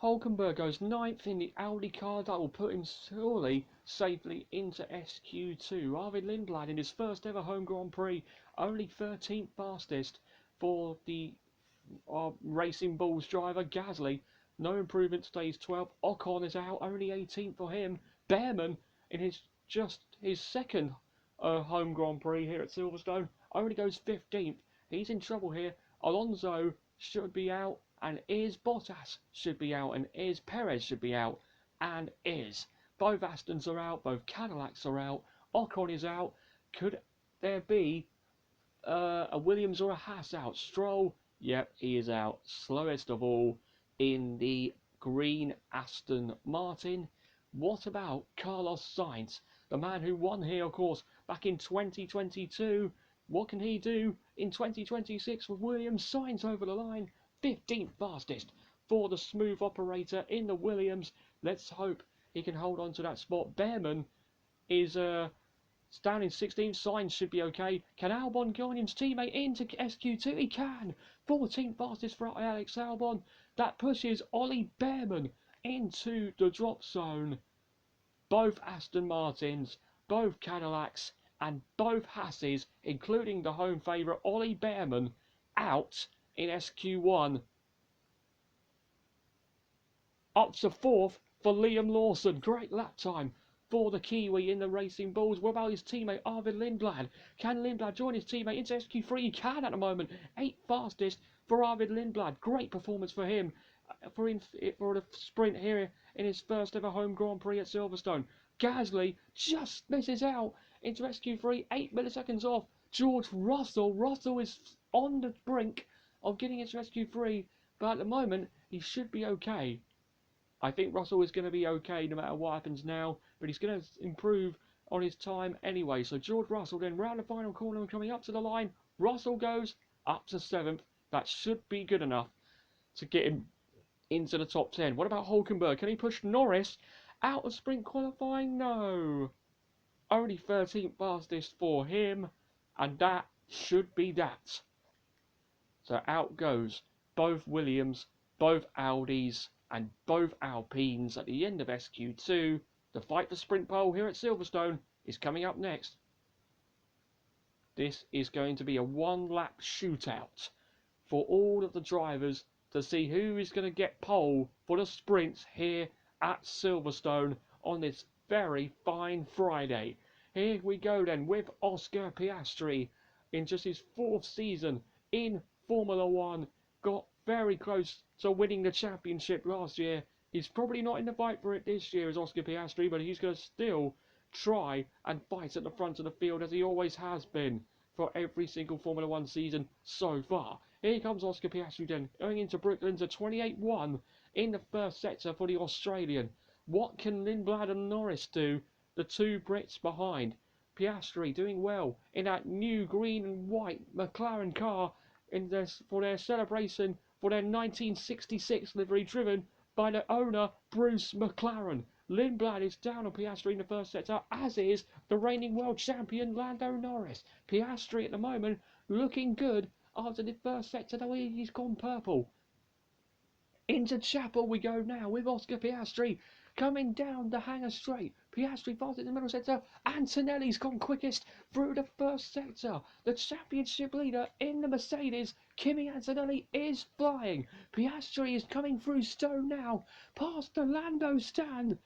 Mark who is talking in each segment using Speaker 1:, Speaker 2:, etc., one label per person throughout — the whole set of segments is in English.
Speaker 1: Hulkenberg goes 9th in the Audi car. That will put him surely safely into SQ2. Arvid Lindblad in his first ever home Grand Prix, only 13th fastest for the Racing Bulls driver Gasly. No improvement, stays 12th. Ocon is out, only 18th for him. Behrman in his second home Grand Prix here at Silverstone only goes 15th. He's in trouble here. Alonso should be out, and Bottas should be out, and Perez should be out, and both Astons are out, both Cadillacs are out, Ocon is out. Could there be a Williams or a Haas out? Stroll, yep, he is out. Slowest of all in the green Aston Martin. What about Carlos Sainz, the man who won here, of course, back in 2022? What can he do in 2026 with Williams? Sainz over the line, 15th fastest for the smooth operator in the Williams. Let's hope he can hold on to that spot. Behrman is down in 16th. Sainz should be okay. Can Albon join his teammate into SQ2? He can. 14th fastest for Alex Albon. That pushes Ollie Behrman into the drop zone. Both Aston Martins, both Cadillacs, and both Haas's, including the home favourite Ollie Behrman, out in SQ1. Up to 4th for Liam Lawson. Great lap time for the Kiwi in the Racing Bulls. What about his teammate Arvid Lindblad? Can Lindblad join his teammate into SQ3? He can at the moment. 8th fastest for Arvid Lindblad. Great performance for him for the sprint here in his first ever home Grand Prix at Silverstone. Gasly just misses out into SQ3, 8 milliseconds off George Russell. Russell is on the brink of getting into SQ3, but at the moment he should be okay. I think Russell is going to be okay no matter what happens now, but he's going to improve on his time anyway. So George Russell then round the final corner and coming up to the line. Russell goes up to 7th. That should be good enough to get him into the top 10. What about Hulkenberg? Can he push Norris out of sprint qualifying? No. Only 13th fastest for him, and that should be that. So out goes both Williams, both Audis, and both Alpines at the end of SQ2. The fight for sprint pole here at Silverstone is coming up next. This is going to be a one-lap shootout for all of the drivers to see who is going to get pole for the sprints here at Silverstone on this very fine Friday. Here we go then with Oscar Piastri in just his 4th season in Formula 1. Got very close to winning the championship last year. He's probably not in the fight for it this year as Oscar Piastri, but he's going to still try and fight at the front of the field as he always has been for every single Formula 1 season so far. Here comes Oscar Piastri then, going into Brooklyn to 28-1 in the first sector for the Australian. What can Lindblad and Norris do? The two Brits behind. Piastri doing well in that new green and white McLaren car for their celebration for their 1966 livery, driven by the owner Bruce McLaren. Lindblad is down on Piastri in the first sector, as is the reigning world champion Lando Norris. Piastri at the moment looking good after the first sector, though he's gone purple. Into Chapel we go now with Oscar Piastri coming down the hangar straight. Piastri fast in the middle sector. Antonelli's gone quickest through the first sector. The championship leader in the Mercedes, Kimi Antonelli, is flying. Piastri is coming through Stone now, past the Lando stand,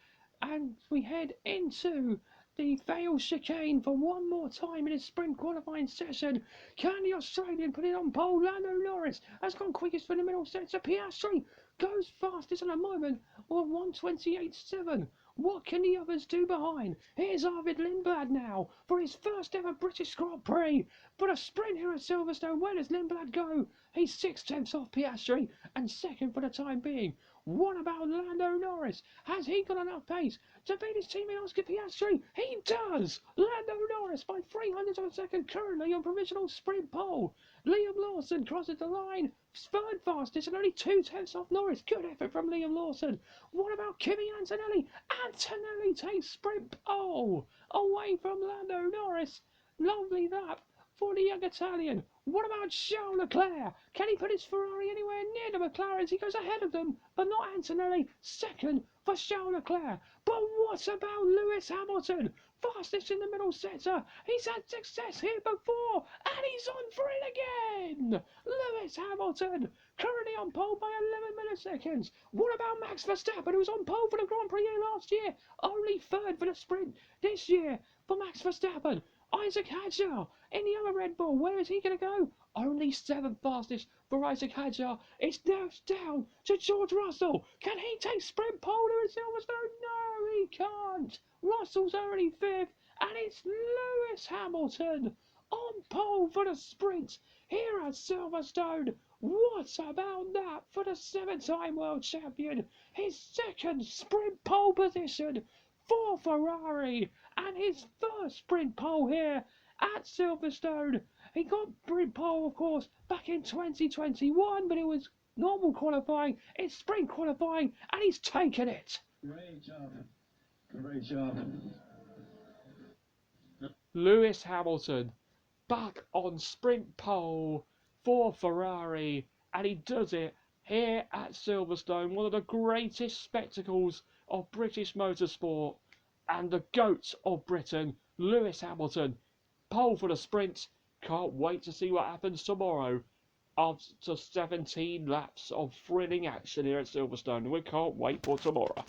Speaker 1: and we head into the Vale chicane for one more time in his sprint qualifying session. Can the Australian put it on pole? Lando Norris has gone quickest for the middle sector. Piastri goes fastest at the moment, or 1:28.7. What can the others do behind? Here's Arvid Lindblad now for his first ever British Grand Prix. But a sprint here at Silverstone, where does Lindblad go? He's 6/10 off Piastri and second for the time being. What about Lando Norris? Has he got enough pace to beat his teammate Oscar Piastri? He does! Lando Norris by 300 of a second currently on provisional sprint pole. Liam Lawson crosses the line, third fastest and only 2/10 off Norris. Good effort from Liam Lawson. What about Kimi Antonelli? Antonelli takes sprint pole away from Lando Norris. Lovely that for the young Italian. What about Charles Leclerc? Can he put his Ferrari anywhere near the McLarens? He goes ahead of them, but not Antonelli. Second for Charles Leclerc. But what about Lewis Hamilton? Fastest in the middle sector. He's had success here before, and he's on for it again. Lewis Hamilton, currently on pole by 11 milliseconds. What about Max Verstappen, who was on pole for the Grand Prix last year? Only third for the sprint this year for Max Verstappen. Isaac Hadjar in the other Red Bull. Where is he going to go? Only seventh fastest for Isaac Hadjar. It's now down to George Russell. Can he take sprint pole to Silverstone? No, he can't. Russell's only fifth, and it's Lewis Hamilton on pole for the sprint here at Silverstone. What about that for the seven-time world champion? His second sprint pole position for Ferrari, and his first sprint pole here at Silverstone. He got sprint pole, of course, back in 2021, but it was normal qualifying. It's sprint qualifying, and he's taken it.
Speaker 2: Great job. Great job.
Speaker 1: Lewis Hamilton back on sprint pole for Ferrari, and he does it here at Silverstone, one of the greatest spectacles of British motorsport, and the GOAT of Britain, Lewis Hamilton, pole for the sprint. Can't wait to see what happens tomorrow after 17 laps of thrilling action here at Silverstone. We can't wait for tomorrow.